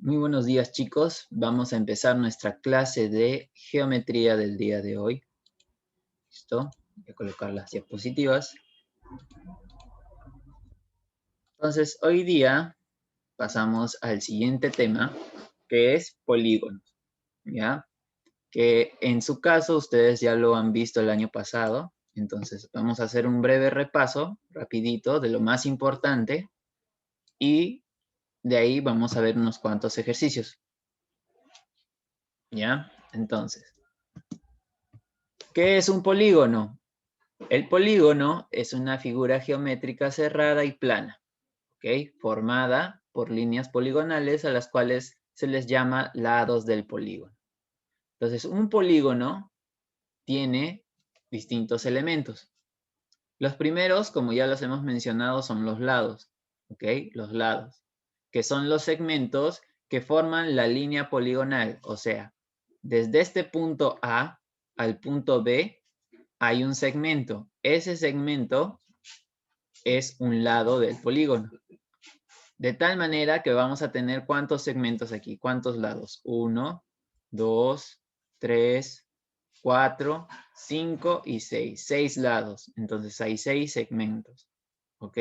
Muy buenos días, chicos. Vamos a empezar nuestra clase de geometría del día de hoy. ¿Listo? Voy a colocar las diapositivas. Entonces, hoy día pasamos al siguiente tema, que es polígonos, ¿ya? Que en su caso ustedes ya lo han visto el año pasado. Entonces, vamos a hacer un breve repaso, rapidito, de lo más importante. Y de ahí vamos a ver unos cuantos ejercicios. ¿Ya? Entonces, ¿qué es un polígono? El polígono es una figura geométrica cerrada y plana, ¿ok? Formada por líneas poligonales a las cuales se les llama lados del polígono. Entonces, un polígono tiene distintos elementos. Los primeros, como ya los hemos mencionado, son los lados, ¿ok? Los lados, que son los segmentos que forman la línea poligonal, o sea, desde este punto A al punto B hay un segmento. Ese segmento es un lado del polígono. De tal manera que vamos a tener ¿cuántos segmentos aquí? ¿Cuántos lados? 1, 2, 3, 4, 5 y 6. 6 lados. Entonces hay 6 segmentos. ¿Ok?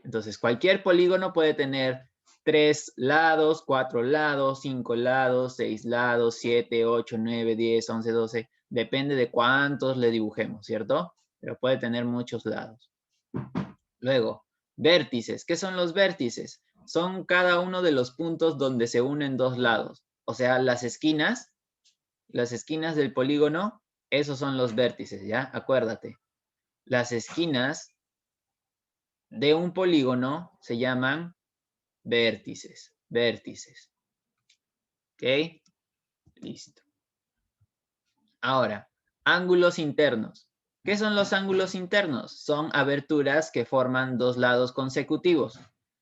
Entonces cualquier polígono puede tener 3 lados, 4 lados, 5 lados, 6 lados, 7, 8, 9, 10, 11, 12. Depende de cuántos le dibujemos, ¿cierto? Pero puede tener muchos lados. Luego, vértices. ¿Qué son los vértices? Son cada uno de los puntos donde se unen dos lados. O sea, las esquinas del polígono, esos son los vértices, ¿ya? Acuérdate. Las esquinas de un polígono se llaman vértices. Vértices. ¿Ok? Listo. Ahora, ángulos internos. ¿Qué son los ángulos internos? Son aberturas que forman dos lados consecutivos.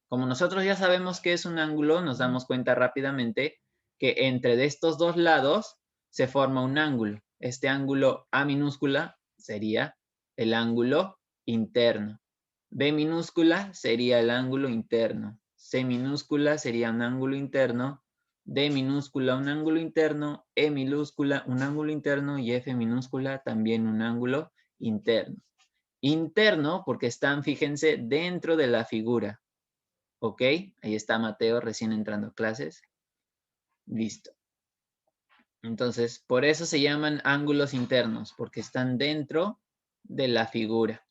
Como nosotros ya sabemos qué es un ángulo, nos damos cuenta rápidamente que entre de estos dos lados se forma un ángulo. Este ángulo A minúscula sería el ángulo interno. B minúscula sería el ángulo interno. C minúscula sería un ángulo interno. D minúscula un ángulo interno, E minúscula un ángulo interno y F minúscula también un ángulo interno. Interno porque están, fíjense, dentro de la figura. ¿Ok? Ahí está Mateo recién entrando a clases. Listo. Entonces, por eso se llaman ángulos internos, porque están dentro de la figura.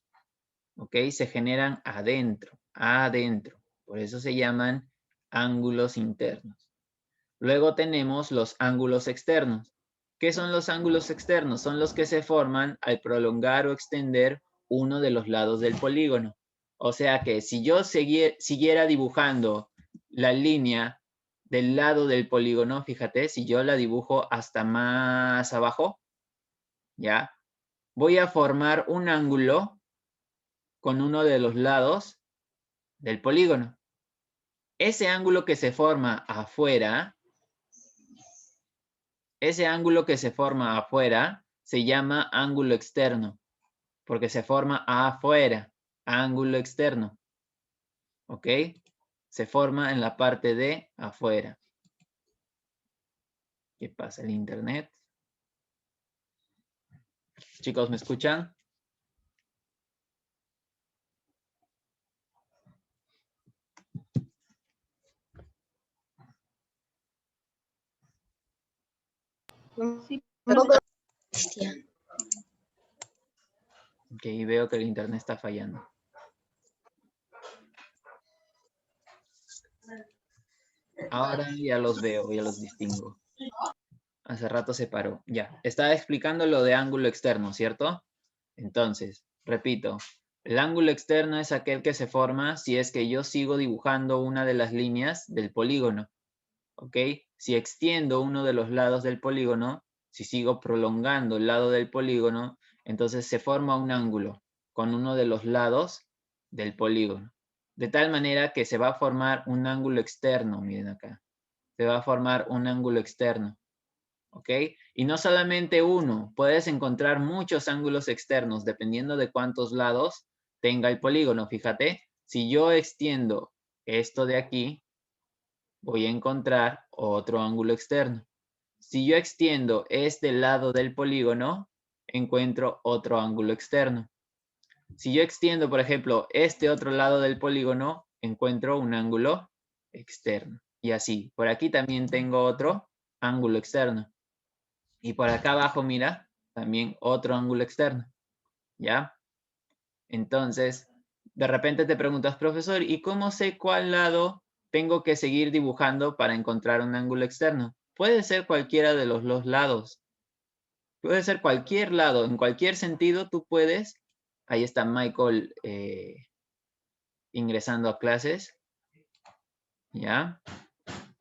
¿Ok? Se generan adentro, adentro. Por eso se llaman ángulos internos. Luego tenemos los ángulos externos. ¿Qué son los ángulos externos? Son los que se forman al prolongar o extender uno de los lados del polígono. O sea que si yo siguiera dibujando la línea del lado del polígono, fíjate, si yo la dibujo hasta más abajo, ¿ya? Voy a formar un ángulo con uno de los lados del polígono. Ese ángulo que se forma afuera, se llama ángulo externo, porque se forma afuera, ángulo externo. ¿Ok? Se forma en la parte de afuera. ¿Qué pasa? El internet. Chicos, ¿me escuchan? Ok, veo que el internet está fallando. Ahora ya los veo, ya los distingo. Hace rato se paró. Ya, estaba explicando lo de ángulo externo, ¿cierto? Entonces, repito, el ángulo externo es aquel que se forma si es que yo sigo dibujando una de las líneas del polígono. ¿Ok? Si extiendo uno de los lados del polígono, si sigo prolongando el lado del polígono, entonces se forma un ángulo con uno de los lados del polígono. De tal manera que se va a formar un ángulo externo, miren acá. Se va a formar un ángulo externo. ¿Ok? Y no solamente uno, puedes encontrar muchos ángulos externos dependiendo de cuántos lados tenga el polígono. Fíjate, si yo extiendo esto de aquí, voy a encontrar otro ángulo externo. Si yo extiendo este lado del polígono, encuentro otro ángulo externo. Si yo extiendo, por ejemplo, este otro lado del polígono, encuentro un ángulo externo. Y así, por aquí también tengo otro ángulo externo. Y por acá abajo, mira, también otro ángulo externo. ¿Ya? Entonces, de repente te preguntas, profesor, ¿y cómo sé cuál lado tengo que seguir dibujando para encontrar un ángulo externo? Puede ser cualquiera de los dos lados. Puede ser cualquier lado, en cualquier sentido tú puedes. Ahí está Michael ingresando a clases. ¿Ya?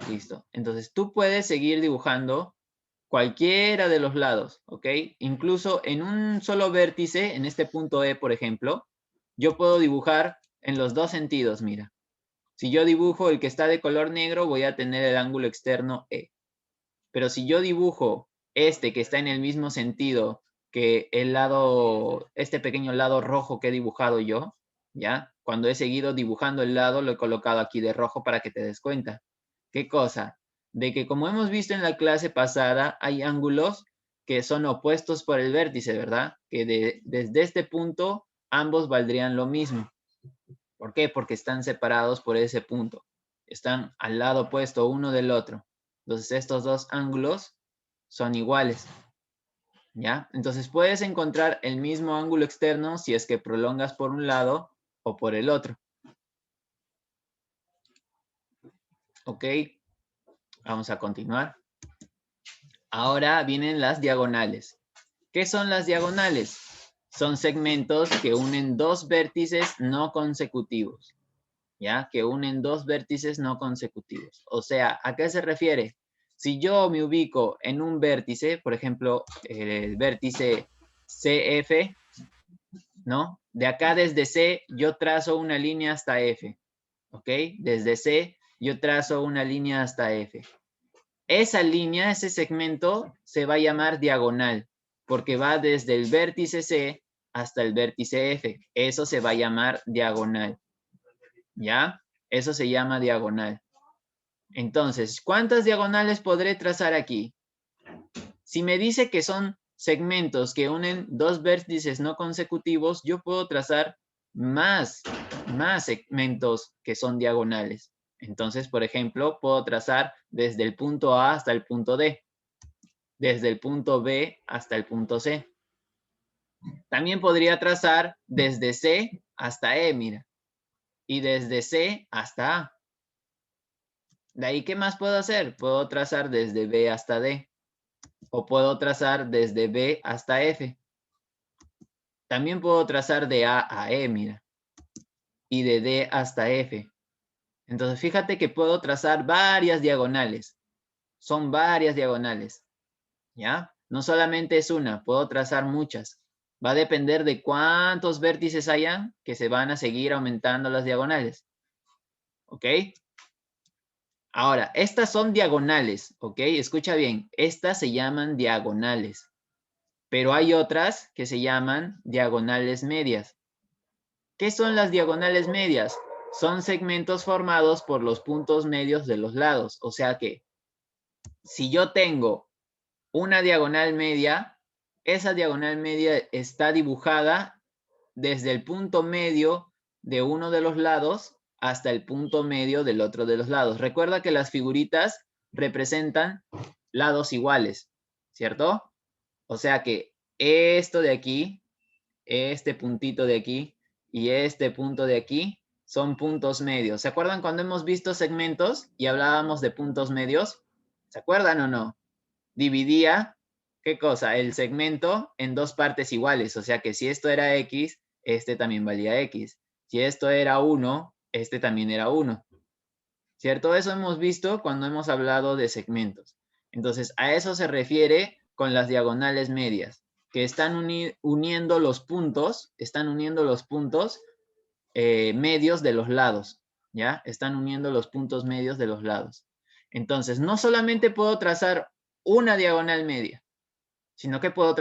Listo. Entonces tú puedes seguir dibujando cualquiera de los lados, ¿ok? Incluso en un solo vértice, en este punto E, por ejemplo, yo puedo dibujar en los dos sentidos, mira. Si yo dibujo el que está de color negro, voy a tener el ángulo externo E. Pero si yo dibujo este que está en el mismo sentido que el lado, este pequeño lado rojo que he dibujado yo, ¿ya? Cuando he seguido dibujando el lado, lo he colocado aquí de rojo para que te des cuenta. ¿Qué cosa? De que como hemos visto en la clase pasada, hay ángulos que son opuestos por el vértice, ¿verdad? Que desde este punto ambos valdrían lo mismo. ¿Por qué? Porque están separados por ese punto. Están al lado opuesto uno del otro. Entonces estos dos ángulos son iguales. ¿Ya? Entonces puedes encontrar el mismo ángulo externo si es que prolongas por un lado o por el otro. ¿Ok? Vamos a continuar. Ahora vienen las diagonales. ¿Qué son las diagonales? Son segmentos que unen dos vértices no consecutivos. ¿Ya? Que unen dos vértices no consecutivos. O sea, ¿a qué se refiere? Si yo me ubico en un vértice, por ejemplo, el vértice CF, ¿no? De acá desde C yo trazo una línea hasta F, ¿ok? Desde C yo trazo una línea hasta F. Esa línea, ese segmento, se va a llamar diagonal, porque va desde el vértice C hasta el vértice F. Eso se va a llamar diagonal, ¿ya? Eso se llama diagonal. Entonces, ¿cuántas diagonales podré trazar aquí? Si me dice que son segmentos que unen dos vértices no consecutivos, yo puedo trazar más segmentos que son diagonales. Entonces, por ejemplo, puedo trazar desde el punto A hasta el punto D, desde el punto B hasta el punto C. También podría trazar desde C hasta E, mira, y desde C hasta A. De ahí, ¿qué más puedo hacer? Puedo trazar desde B hasta D. O puedo trazar desde B hasta F. También puedo trazar de A a E, mira. Y de D hasta F. Entonces, fíjate que puedo trazar varias diagonales. Son varias diagonales. ¿Ya? No solamente es una, puedo trazar muchas. Va a depender de cuántos vértices hayan que se van a seguir aumentando las diagonales. ¿Ok? Ahora, estas son diagonales, ¿ok? Escucha bien, estas se llaman diagonales, pero hay otras que se llaman diagonales medias. ¿Qué son las diagonales medias? Son segmentos formados por los puntos medios de los lados, o sea que si yo tengo una diagonal media, esa diagonal media está dibujada desde el punto medio de uno de los lados hasta el punto medio del otro de los lados. Recuerda que las figuritas representan lados iguales, ¿cierto? O sea que esto de aquí, este puntito de aquí y este punto de aquí son puntos medios. ¿Se acuerdan cuando hemos visto segmentos y hablábamos de puntos medios? ¿Se acuerdan o no? Dividía, ¿qué cosa? El segmento en dos partes iguales. O sea que si esto era X, este también valía X. Si esto era 1, este también era 1. ¿Cierto? Eso hemos visto cuando hemos hablado de segmentos. Entonces, a eso se refiere con las diagonales medias, que están uniendo los puntos, medios de los lados, ¿ya? Están uniendo los puntos medios de los lados. Entonces, no solamente puedo trazar una diagonal media, sino que puedo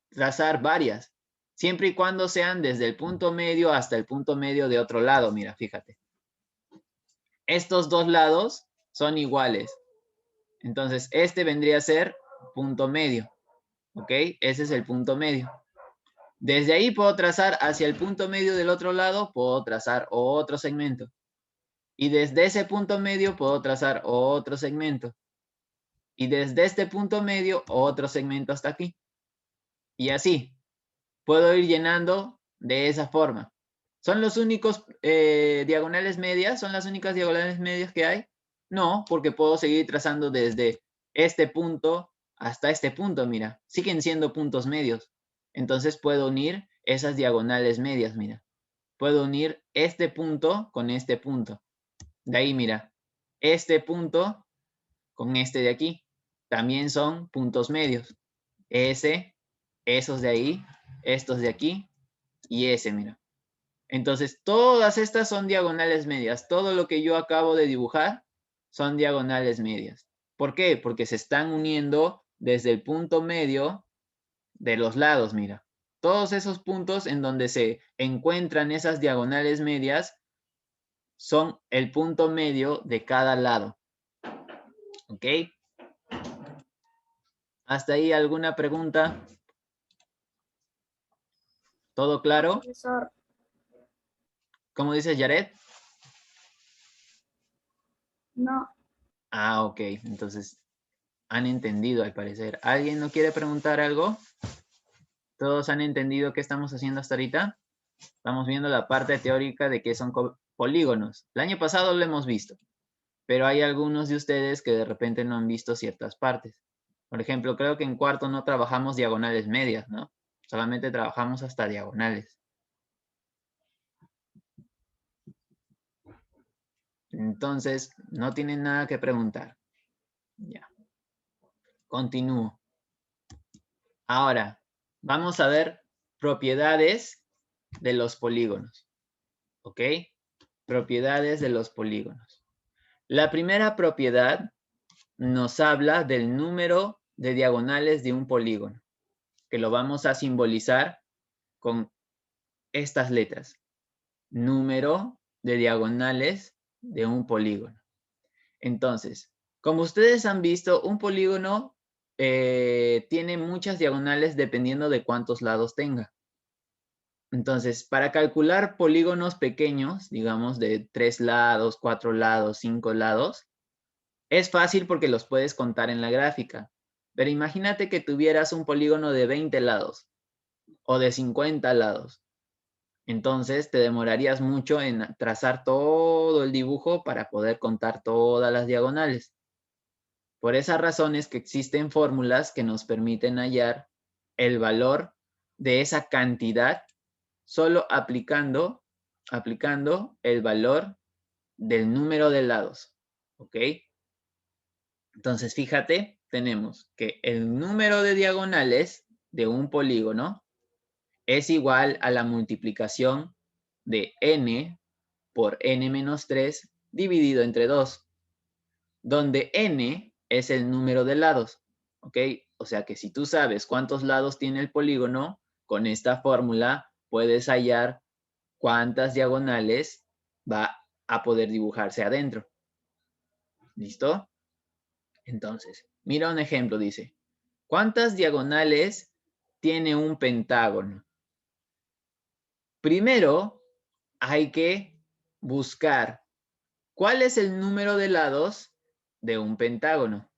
trazar varias, siempre y cuando sean desde el punto medio hasta el punto medio de otro lado. Mira, fíjate. Estos dos lados son iguales. Entonces, este vendría a ser punto medio. ¿Ok? Ese es el punto medio. Desde ahí puedo trazar hacia el punto medio del otro lado, puedo trazar otro segmento. Y desde ese punto medio puedo trazar otro segmento. Y desde este punto medio, otro segmento hasta aquí. Y así, puedo ir llenando de esa forma. ¿Son los únicos diagonales medias? ¿Son las únicas diagonales medias que hay? No, porque puedo seguir trazando desde este punto hasta este punto, mira. Siguen siendo puntos medios. Entonces puedo unir esas diagonales medias, mira. Puedo unir este punto con este punto. De ahí, mira, este punto con este de aquí. También son puntos medios. Ese, esos de ahí, estos de aquí y ese, mira. Entonces, todas estas son diagonales medias. Todo lo que yo acabo de dibujar son diagonales medias. ¿Por qué? Porque se están uniendo desde el punto medio de los lados, mira. Todos esos puntos en donde se encuentran esas diagonales medias son el punto medio de cada lado. ¿Ok? ¿Hasta ahí alguna pregunta? ¿Todo claro? Profesor, ¿Cómo dices, Yaret? no, Ah, ok. Entonces, han entendido al parecer. ¿Alguien no quiere preguntar algo? ¿Todos han entendido qué estamos haciendo hasta ahorita? Estamos viendo la parte teórica de qué son polígonos. El año pasado lo hemos visto, pero hay algunos de ustedes que de repente no han visto ciertas partes. Por ejemplo, creo que en cuarto no trabajamos diagonales medias, ¿no? Solamente trabajamos hasta diagonales. Entonces, no tienen nada que preguntar. Ya. Continúo. Ahora, vamos a ver propiedades de los polígonos. ¿Ok? Propiedades de los polígonos. La primera propiedad nos habla del número de diagonales de un polígono, que lo vamos a simbolizar con estas letras. Número de diagonales de un polígono. Entonces, como ustedes han visto, un polígono tiene muchas diagonales dependiendo de cuántos lados tenga. Entonces, para calcular polígonos pequeños, digamos de 3 lados, 4 lados, 5 lados, es fácil porque los puedes contar en la gráfica. Pero imagínate que tuvieras un polígono de 20 lados o de 50 lados. Entonces te demorarías mucho en trazar todo el dibujo para poder contar todas las diagonales. Por esa razón es que existen fórmulas que nos permiten hallar el valor de esa cantidad solo aplicando el valor del número de lados. ¿Ok? Entonces, fíjate, tenemos que el número de diagonales de un polígono es igual a la multiplicación de n por n menos 3 dividido entre 2, donde n es el número de lados. ¿Ok? O sea que si tú sabes cuántos lados tiene el polígono, con esta fórmula puedes hallar cuántas diagonales va a poder dibujarse adentro. ¿Listo? Entonces, mira un ejemplo, dice, ¿cuántas diagonales tiene un pentágono? Primero, hay que buscar cuál es el número de lados de un pentágono.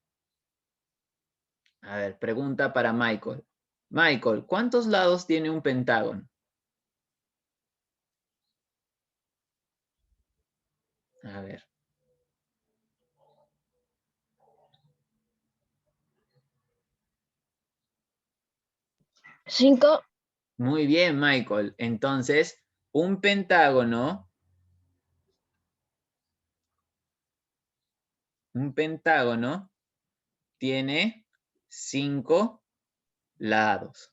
A ver, pregunta para Michael. Michael, ¿cuántos lados tiene un pentágono? A ver. 5. Muy bien, Michael. Entonces, un pentágono tiene 5 lados.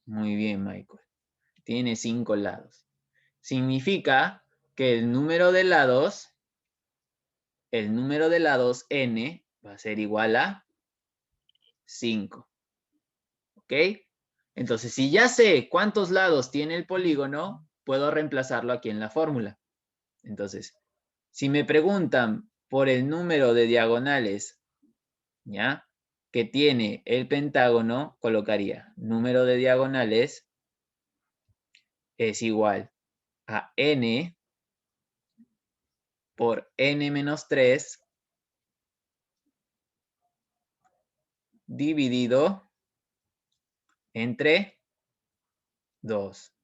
Muy bien, Michael. Tiene 5 lados. Significa que el número de lados n va a ser igual a 5. ¿Ok? Entonces, si ya sé cuántos lados tiene el polígono, puedo reemplazarlo aquí en la fórmula. Entonces, si me preguntan por el número de diagonales ¿ya? Que tiene el pentágono, colocaría número de diagonales es igual a n por n menos 3 dividido entre 2.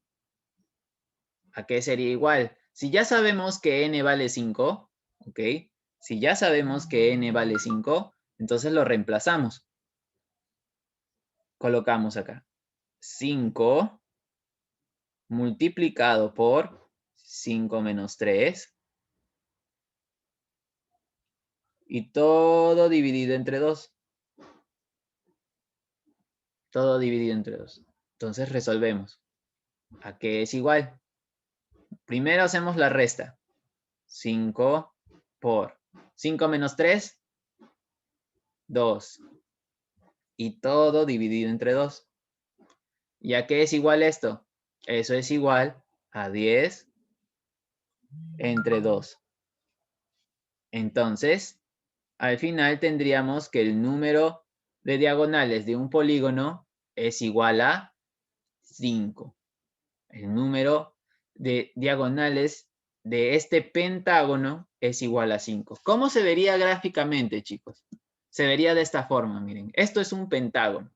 ¿A qué sería igual? Si ya sabemos que n vale 5, ¿ok? Si ya sabemos que n vale 5, entonces lo reemplazamos. Colocamos acá 5 multiplicado por 5 menos 3 y todo dividido entre 2. Todo dividido entre 2. Entonces resolvemos. ¿A qué es igual? Primero hacemos la resta. 5 por 5 menos 3, 2. Y todo dividido entre 2. ¿Y a qué es igual esto? Eso es igual a 10 entre 2. Entonces, al final tendríamos que el número de diagonales de un polígono es igual a 5. El número de diagonales de este pentágono es igual a 5. ¿Cómo se vería gráficamente, chicos? Se vería de esta forma, miren. Esto es un pentágono,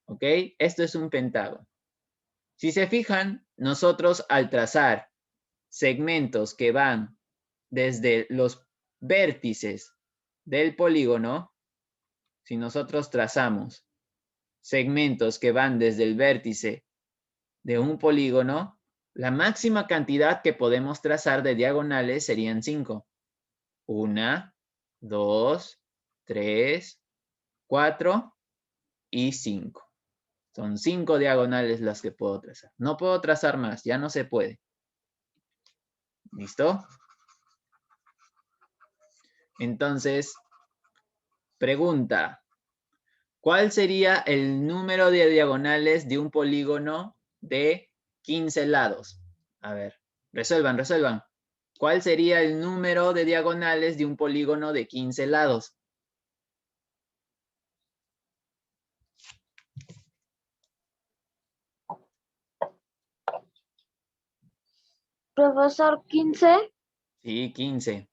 ¿ok? Esto es un pentágono. Si se fijan, nosotros al trazar segmentos que van desde los vértices del polígono, si nosotros trazamos segmentos que van desde el vértice de un polígono, la máxima cantidad que podemos trazar de diagonales serían 5. 1, 2, 3, 4 y 5. Son 5 diagonales las que puedo trazar. No puedo trazar más, ya no se puede. ¿Listo? Entonces, pregunta. ¿Cuál sería el número de diagonales de un polígono de 15 lados? A ver, resuelvan, resuelvan. ¿Cuál sería el número de diagonales de un polígono de 15 lados? Profesor, 15. Sí, 15.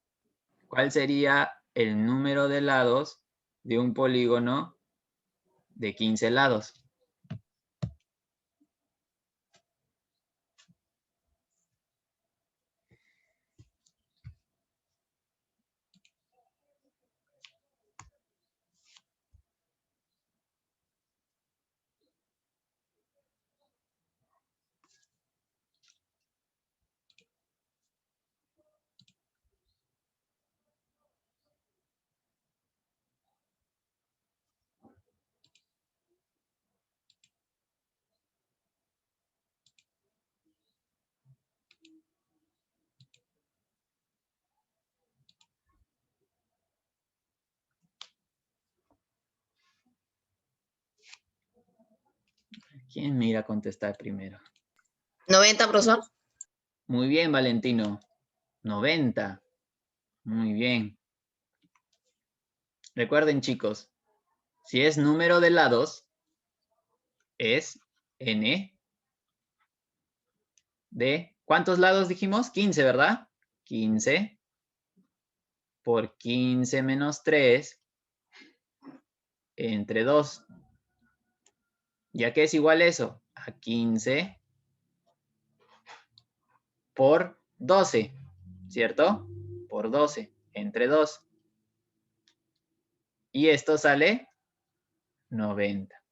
¿Cuál sería el número de lados de un polígono de 15 lados? ¿Quién me irá a contestar primero? 90, profesor. Muy bien, Valentino. 90. Muy bien. Recuerden, chicos, si es número de lados, es n de... ¿Cuántos lados dijimos? 15, ¿verdad? 15 por 15 menos 3 entre 2. ¿Ya qué es igual eso? A 15 por 12, ¿cierto? Por 12 entre 2. Y esto sale 90,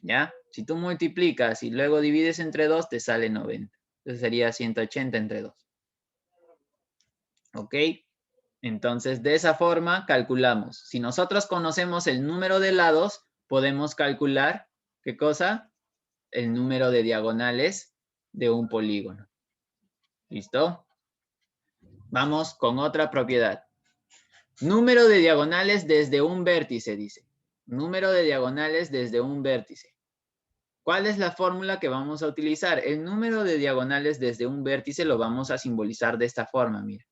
¿ya? Si tú multiplicas y luego divides entre 2, te sale 90. Entonces sería 180 entre 2. ¿Ok? Entonces, de esa forma calculamos. Si nosotros conocemos el número de lados, podemos calcular, ¿qué cosa? El número de diagonales de un polígono. ¿Listo? Vamos con otra propiedad. Número de diagonales desde un vértice, dice. Número de diagonales desde un vértice. ¿Cuál es la fórmula que vamos a utilizar? El número de diagonales desde un vértice lo vamos a simbolizar de esta forma, mira.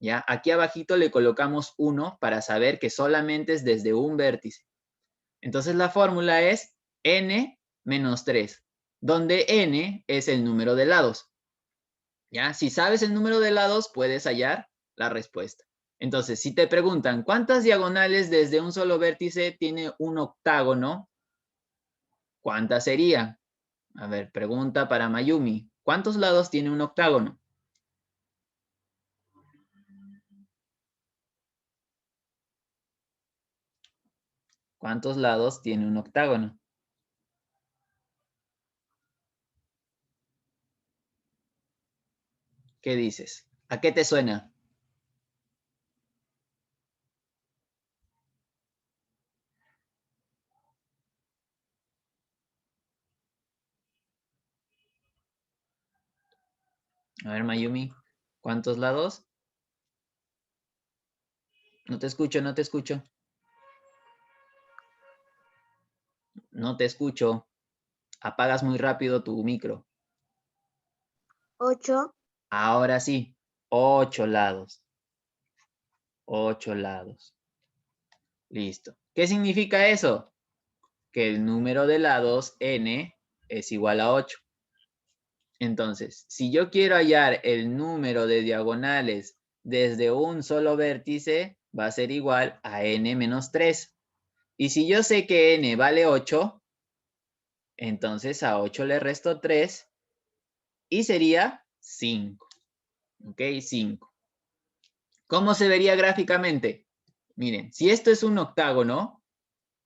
¿Ya? Aquí abajito le colocamos 1 para saber que solamente es desde un vértice. Entonces la fórmula es n menos 3, donde n es el número de lados. ¿Ya? Si sabes el número de lados, puedes hallar la respuesta. Entonces, si te preguntan, ¿cuántas diagonales desde un solo vértice tiene un octágono? ¿Cuántas serían? A ver, pregunta para Mayumi. ¿Cuántos lados tiene un octágono? ¿Cuántos lados tiene un octágono? ¿Qué dices? ¿A qué te suena? A ver, Mayumi, ¿cuántos lados? No te escucho, no te escucho. No te escucho. Apagas muy rápido tu micro. 8. Ahora sí, 8 lados. 8 lados. Listo. ¿Qué significa eso? Que el número de lados n es igual a 8. Entonces, si yo quiero hallar el número de diagonales desde un solo vértice, va a ser igual a n menos 3. Y si yo sé que n vale 8, entonces a 8 le resto 3 y sería 5. ¿Ok? 5. ¿Cómo se vería gráficamente? Miren, si esto es un octágono,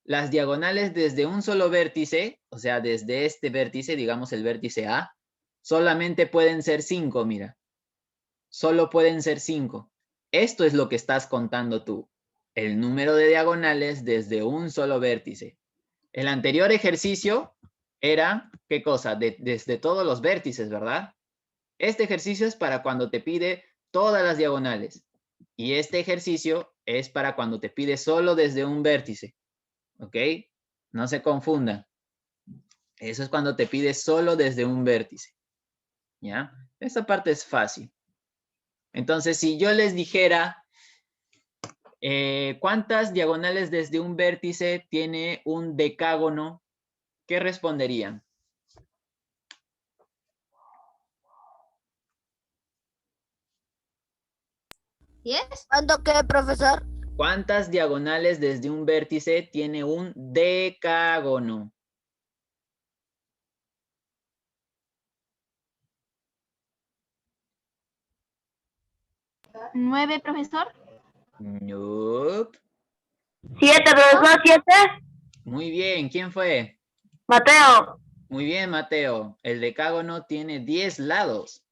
las diagonales desde un solo vértice, o sea, desde este vértice, digamos el vértice A, solamente pueden ser 5, mira. Solo pueden ser 5. Esto es lo que estás contando tú. El número de diagonales desde un solo vértice. El anterior ejercicio era, ¿qué cosa? Desde todos los vértices, ¿verdad? Este ejercicio es para cuando te pide todas las diagonales. Y este ejercicio es para cuando te pide solo desde un vértice. ¿Ok? No se confundan. Eso es cuando te pide solo desde un vértice. ¿Ya? Esta parte es fácil. Entonces, si yo les dijera, ¿cuántas diagonales desde un vértice tiene un decágono? ¿Qué responderían? ¿10? ¿Cuánto qué, profesor? ¿Cuántas diagonales desde un vértice tiene un decágono? 9, profesor. Nope. 7, profesor, 7. Muy bien, ¿quién fue? Mateo. Muy bien, Mateo. El decágono tiene 10 lados.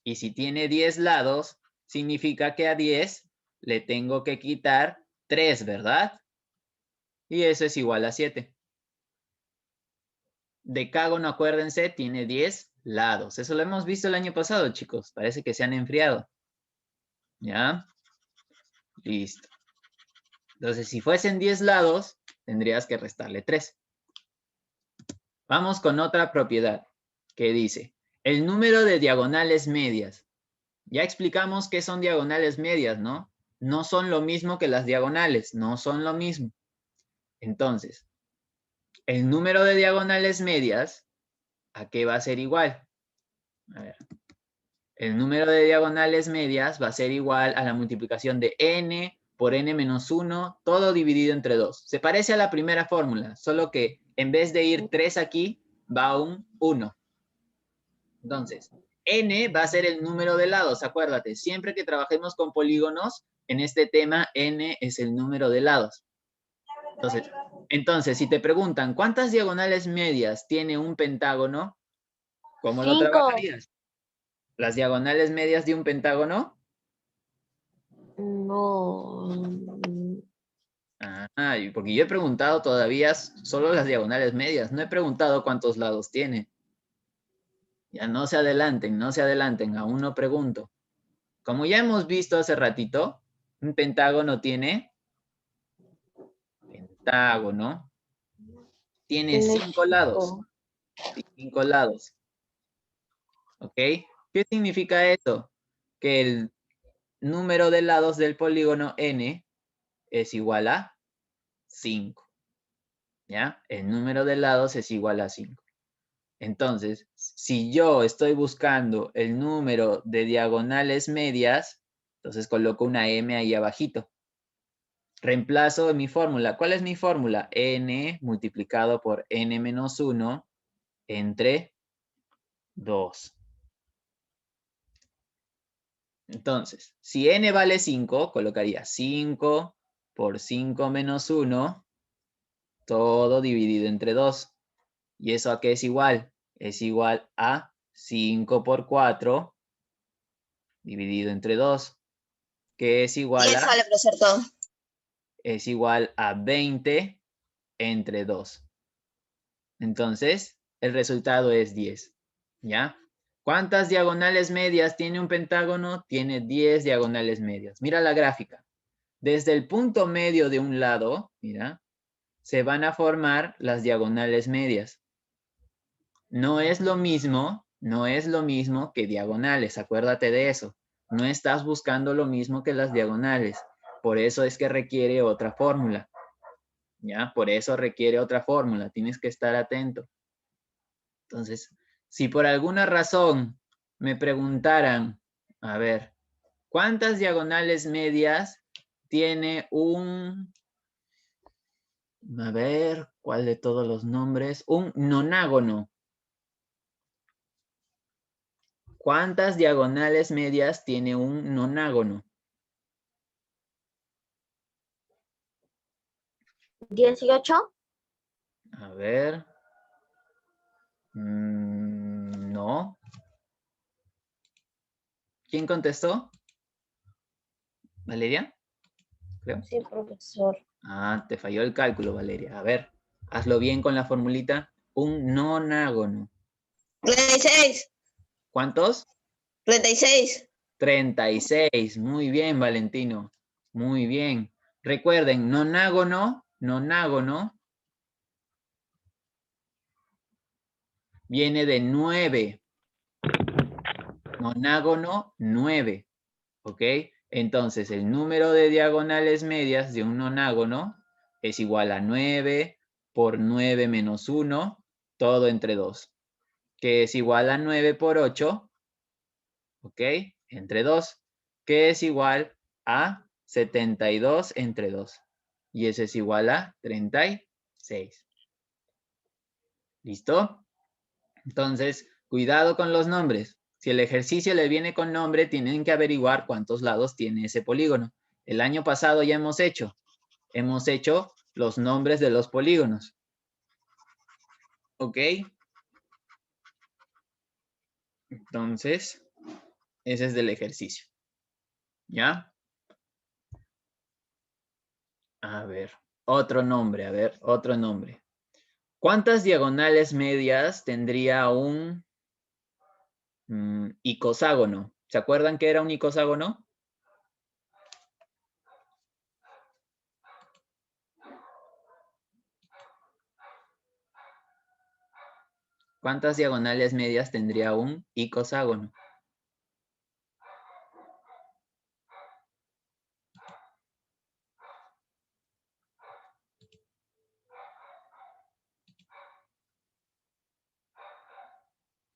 Y si tiene 10 lados, significa que a 10 le tengo que quitar 3, ¿verdad? Y eso es igual a 7. Decágono, acuérdense, tiene 10 lados. Eso lo hemos visto el año pasado, chicos. Parece que se han enfriado. ¿Ya? Listo. Entonces, si fuesen 10 lados, tendrías que restarle 3. Vamos con otra propiedad que dice, el número de diagonales medias. Ya explicamos qué son diagonales medias, ¿no? No son lo mismo que las diagonales, no son lo mismo. Entonces, el número de diagonales medias, ¿a qué va a ser igual? A ver. El número de diagonales medias va a ser igual a la multiplicación de n por n menos 1, todo dividido entre 2. Se parece a la primera fórmula, solo que en vez de ir 3 aquí, va un 1. Entonces, n va a ser el número de lados, acuérdate, siempre que trabajemos con polígonos, en este tema n es el número de lados. Entonces, si te preguntan, ¿cuántas diagonales medias tiene un pentágono? ¿Cómo lo 5. trabajarías? ¿Las diagonales medias de un pentágono? No. Ah, porque yo he preguntado todavía solo las diagonales medias, no he preguntado cuántos lados tiene. Ya no se adelanten, no se adelanten, aún no pregunto. Como ya hemos visto hace ratito, un pentágono tiene pentágono, tiene 5 lados. 5 lados. ¿Ok? ¿Qué significa esto? Que el número de lados del polígono n es igual a 5. ¿Ya? El número de lados es igual a 5. Entonces, si yo estoy buscando el número de diagonales medias, entonces coloco una M ahí abajito. Reemplazo mi fórmula. ¿Cuál es mi fórmula? N multiplicado por N menos 1 entre 2. Entonces, si N vale 5, colocaría 5 por 5 menos 1, todo dividido entre 2. ¿Y eso a qué es igual? Es igual a 5 por 4 dividido entre 2, que es igual a, sale, profesor, todo. es igual a 20 entre 2. Entonces, el resultado es 10. ¿Ya? ¿Cuántas diagonales medias tiene un pentágono? Tiene 10 diagonales medias. Mira la gráfica. Desde el punto medio de un lado, mira, se van a formar las diagonales medias. No es lo mismo que diagonales, acuérdate de eso. No estás buscando lo mismo que las diagonales. Por eso es que requiere otra fórmula. ¿Ya? Por eso requiere otra fórmula. Tienes que estar atento. Entonces, si por alguna razón me preguntaran, a ver, ¿cuántas diagonales medias tiene un, a ver, ¿cuál de todos los nombres? Un nonágono. ¿Cuántas diagonales medias tiene un nonágono? 18. A ver. No. ¿Quién contestó? ¿Valeria? Creo. Sí, profesor. Ah, te falló el cálculo, Valeria. A ver, hazlo bien con la formulita. Un nonágono. 36. ¿Cuántos? 36. 36. Muy bien, Valentino. Muy bien. Recuerden, nonágono viene de 9. Nonágono, 9. ¿Ok? Entonces, el número de diagonales medias de un nonágono es igual a 9 por 9 menos 1, todo entre 2, que es igual a 9 por 8, ¿ok? Entre 2, que es igual a 72 entre 2. Y eso es igual a 36. ¿Listo? Entonces, cuidado con los nombres. Si el ejercicio le viene con nombre, tienen que averiguar cuántos lados tiene ese polígono. El año pasado ya hemos hecho los nombres de los polígonos. ¿Ok? Entonces, ese es del ejercicio. ¿Ya? A ver, otro nombre, otro nombre. ¿Cuántas diagonales medias tendría un icoságono? ¿Se acuerdan qué era un icoságono? ¿Cuántas diagonales medias tendría un icoságono?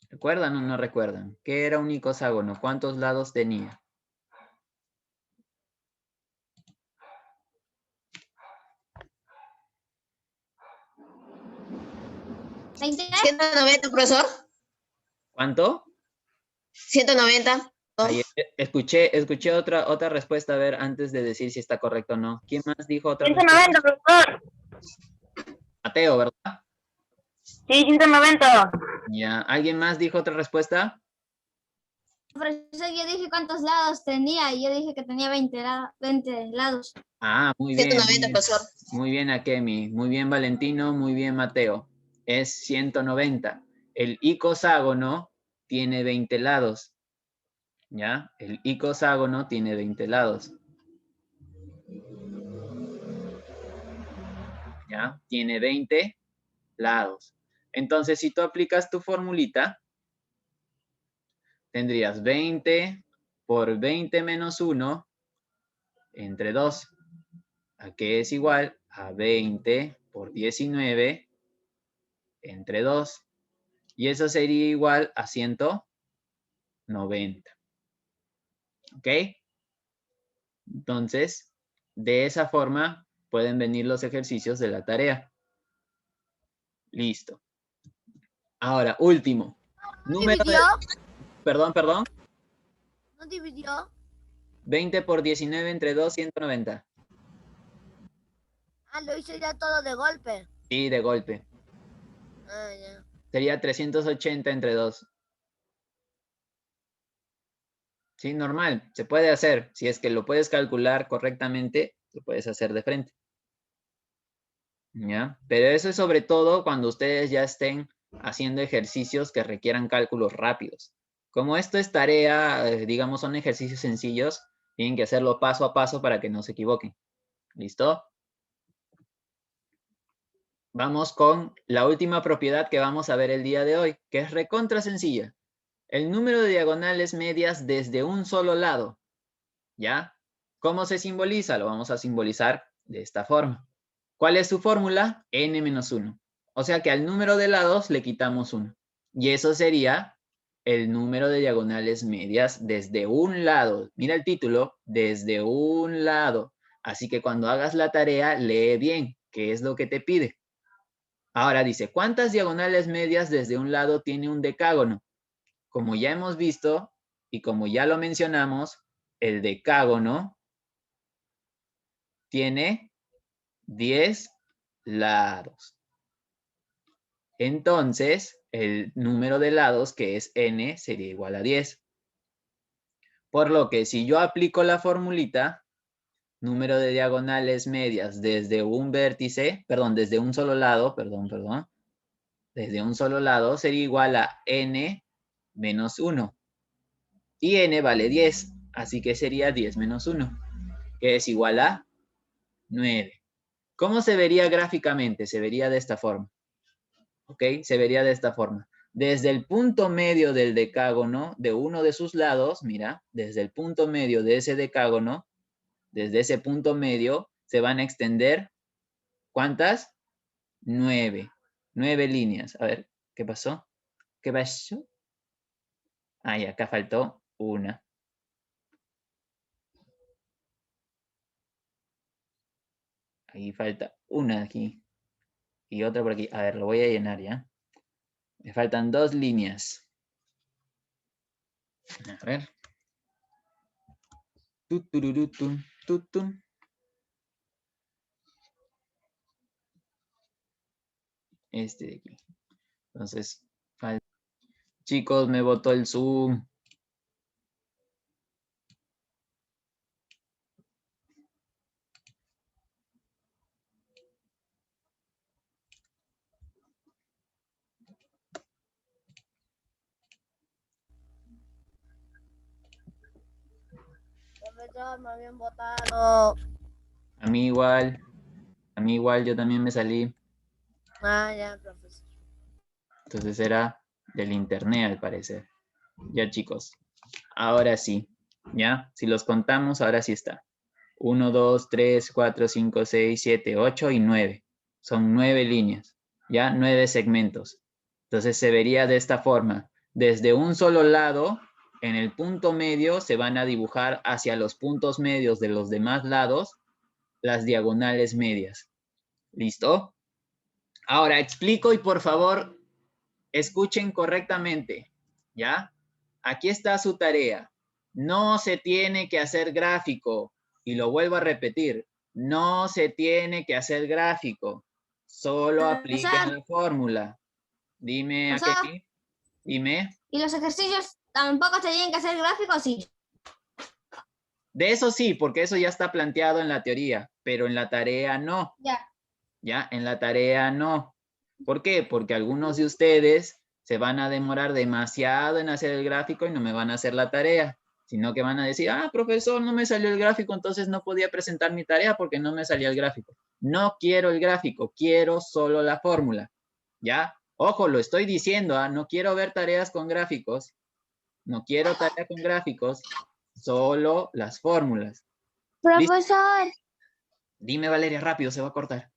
¿Recuerdan o no recuerdan? ¿Qué era un icoságono? ¿Cuántos lados tenía? ¿190, profesor? ¿Cuánto? 190. Ahí, escuché otra respuesta, a ver, antes de decir si está correcto o no. ¿Quién más dijo otra respuesta? 190, profesor. Mateo, ¿verdad? Sí, 190. Ya. ¿Alguien más dijo otra respuesta? Profesor, yo dije cuántos lados tenía y yo dije que tenía 20 lados. Ah, muy bien. 190, profesor. Muy bien, Akemi. Muy bien, Valentino. Muy bien, Mateo. Es 190. El icoságono tiene 20 lados. ¿Ya? El icoságono tiene 20 lados. ¿Ya? Tiene 20 lados. Entonces, si tú aplicas tu formulita, tendrías 20 por 20 menos 1 entre 2, que es igual a 20 por 19 entre 2. Y eso sería igual a 190. ¿Ok? Entonces, de esa forma pueden venir los ejercicios de la tarea. Listo. Ahora, último. ¿No Número dividió? Perdón. ¿No dividió? 20 por 19 entre 2, 190. Ah, lo hice ya todo de golpe. Sí, de golpe. Ah, ya. Sería 380 entre 2. Sí, normal. Se puede hacer. Si es que lo puedes calcular correctamente, lo puedes hacer de frente. ¿Ya? Pero eso es sobre todo cuando ustedes ya estén haciendo ejercicios que requieran cálculos rápidos. Como esto es tarea, digamos, son ejercicios sencillos, tienen que hacerlo paso a paso para que no se equivoquen. ¿Listo? Vamos con la última propiedad que vamos a ver el día de hoy, que es recontra sencilla. El número de diagonales medias desde un solo lado. ¿Ya? ¿Cómo se simboliza? Lo vamos a simbolizar de esta forma. ¿Cuál es su fórmula? n-1. O sea que al número de lados le quitamos 1. Y eso sería el número de diagonales medias desde un lado. Mira el título, desde un lado. Así que cuando hagas la tarea, lee bien qué es lo que te pide. Ahora dice, ¿cuántas diagonales medias desde un lado tiene un decágono? Como ya hemos visto y como ya lo mencionamos, el decágono tiene 10 lados. Entonces, el número de lados, que es n, sería igual a 10. Por lo que si yo aplico la formulita, número de diagonales medias desde un vértice, desde un solo lado, desde un solo lado sería igual a n menos 1. Y n vale 10, así que sería 10 menos 1, que es igual a 9. ¿Cómo se vería gráficamente? Se vería de esta forma. ¿Ok? Se vería de esta forma. Desde el punto medio del decágono, de uno de sus lados, mira, desde el punto medio de ese decágono, desde ese punto medio, se van a extender, ¿cuántas? 9. 9 líneas. A ver, ¿qué pasó? ¿Qué pasó? Ah, y acá faltó una. Aquí falta una aquí. Y otra por aquí. A ver, lo voy a llenar ya. Me faltan 2 líneas. A ver. Tutururutun, tutun. Este de aquí. Entonces, chicos, me botó el Zoom. Profesor, me habían votado. A mí igual, yo también me salí. Ah, ya, profesor. Entonces era del internet al parecer. Ya chicos, ahora sí, ¿ya? Si los contamos, ahora sí está. 1, 2, 3, 4, 5, 6, 7, 8 y 9. Son 9 líneas, ¿ya? 9 segmentos. Entonces se vería de esta forma. Desde un solo lado, en el punto medio, se van a dibujar hacia los puntos medios de los demás lados las diagonales medias. ¿Listo? Ahora explico y por favor escuchen correctamente, ¿ya? Aquí está su tarea. No se tiene que hacer gráfico. Y lo vuelvo a repetir. No se tiene que hacer gráfico. Solo apliquen Profesor, la fórmula. Dime, profesor, Akemi. Dime. ¿y los ejercicios tampoco se tienen que hacer gráficos? Sí. De eso sí, porque eso ya está planteado en la teoría, pero en la tarea no. Ya. ¿Ya? En la tarea no. ¿Por qué? Porque algunos de ustedes se van a demorar demasiado en hacer el gráfico y no me van a hacer la tarea, sino que van a decir, ah, profesor, no me salió el gráfico, entonces no podía presentar mi tarea porque no me salía el gráfico. No quiero el gráfico, quiero solo la fórmula, ¿ya? Ojo, lo estoy diciendo, ¿ah? No quiero ver tareas con gráficos, no quiero tarea con gráficos, solo las fórmulas. ¿Listo? Profesor, Dime, Valeria, rápido, se va a cortar.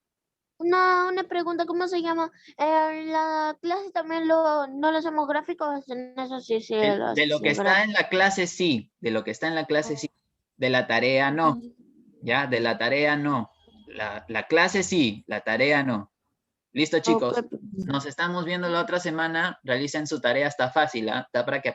Una pregunta, ¿cómo se llama? En la clase también no le hacemos gráficos, en eso sí, sí. De lo que está en la clase, sí. De lo que está en la clase, sí. De la tarea, no. ¿Ya? De la tarea, no. La clase, sí. La tarea, no. Listo, chicos. Ok. Nos estamos viendo la otra semana. Realicen su tarea, está fácil, ¿ah? Está para que